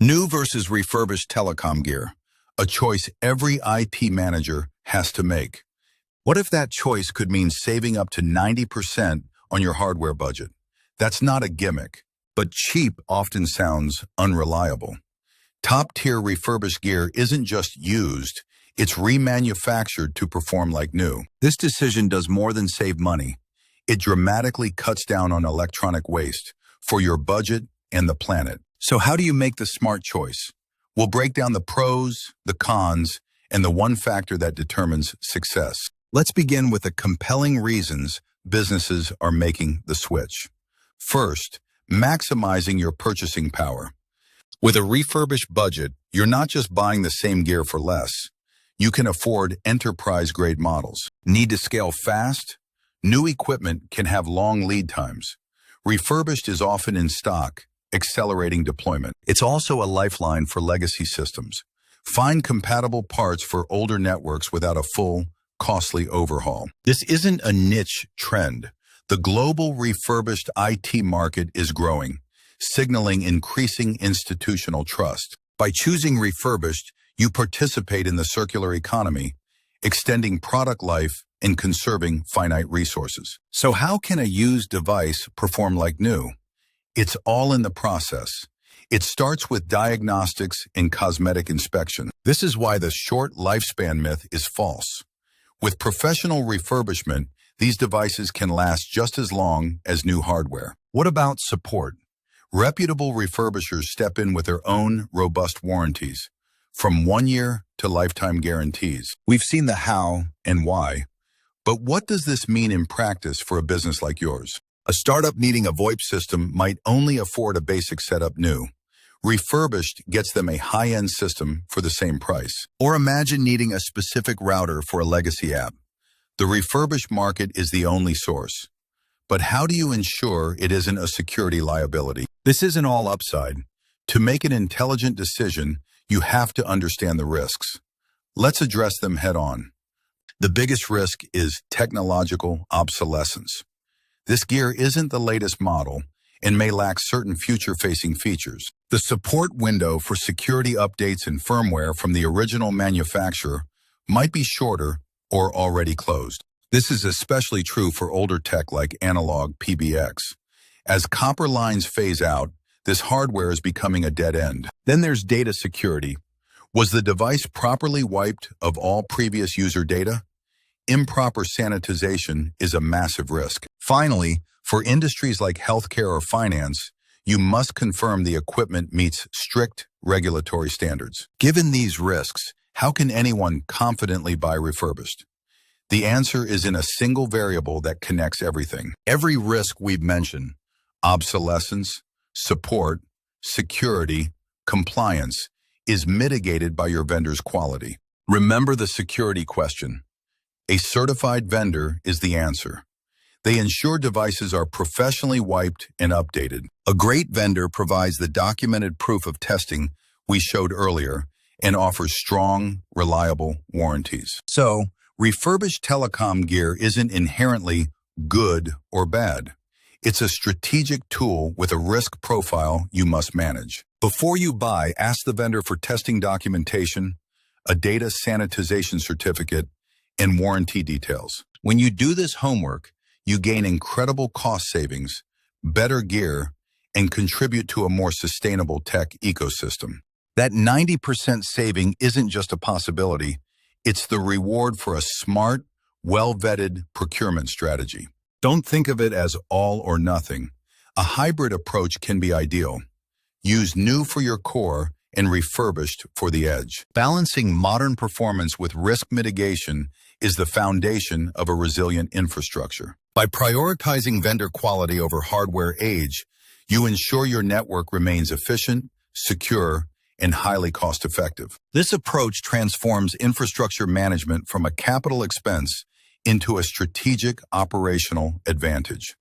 New versus refurbished telecom gear, a choice every IT manager has to make. What if that choice could mean saving up to 90% on your hardware budget? That's not a gimmick, but cheap often sounds unreliable. Top-tier refurbished gear isn't just used, it's remanufactured to perform like new. This decision does more than save money. It dramatically cuts down on electronic waste for your budget and the planet. So how do you make the smart choice? We'll break down the pros, the cons, and the one factor that determines success. Let's begin with the compelling reasons businesses are making the switch. First, maximizing your purchasing power. With a refurbished budget, you're not just buying the same gear for less. You can afford enterprise-grade models. Need to scale fast? New equipment can have long lead times. Refurbished is often in stock, accelerating deployment. It's also a lifeline for legacy systems. Find compatible parts for older networks without a full, costly overhaul. This isn't a niche trend. The global refurbished IT market is growing, signaling increasing institutional trust. By choosing refurbished, you participate in the circular economy, extending product life and conserving finite resources. So how can a used device perform like new? It's all in the process. It starts with diagnostics and cosmetic inspection. This is why the short lifespan myth is false. With professional refurbishment, these devices can last just as long as new hardware. What about support? Reputable refurbishers step in with their own robust warranties, from 1 year to lifetime guarantees. We've seen the how and why, but what does this mean in practice for a business like yours? A startup needing a VoIP system might only afford a basic setup new. Refurbished gets them a high-end system for the same price. Or imagine needing a specific router for a legacy app. The refurbished market is the only source. But how do you ensure it isn't a security liability? This isn't all upside. To make an intelligent decision, you have to understand the risks. Let's address them head-on. The biggest risk is technological obsolescence. This gear isn't the latest model and may lack certain future-facing features. The support window for security updates and firmware from the original manufacturer might be shorter or already closed. This is especially true for older tech like analog PBX. As copper lines phase out, this hardware is becoming a dead end. Then there's data security. Was the device properly wiped of all previous user data? Improper sanitization is a massive risk. Finally, for industries like healthcare or finance, you must confirm the equipment meets strict regulatory standards. Given these risks, how can anyone confidently buy refurbished? The answer is in a single variable that connects everything. Every risk we've mentioned, obsolescence, support, security, compliance, is mitigated by your vendor's quality. Remember the security question. A certified vendor is the answer. They ensure devices are professionally wiped and updated. A great vendor provides the documented proof of testing we showed earlier and offers strong, reliable warranties. So, refurbished telecom gear isn't inherently good or bad. It's a strategic tool with a risk profile you must manage. Before you buy, ask the vendor for testing documentation, a data sanitization certificate, and warranty details. When you do this homework, you gain incredible cost savings, better gear, and contribute to a more sustainable tech ecosystem. That 90% saving isn't just a possibility, it's the reward for a smart, well-vetted procurement strategy. Don't think of it as all or nothing. A hybrid approach can be ideal. Use new for your core and refurbished for the edge. Balancing modern performance with risk mitigation is the foundation of a resilient infrastructure. By prioritizing vendor quality over hardware age, you ensure your network remains efficient, secure, and highly cost-effective. This approach transforms infrastructure management from a capital expense into a strategic operational advantage.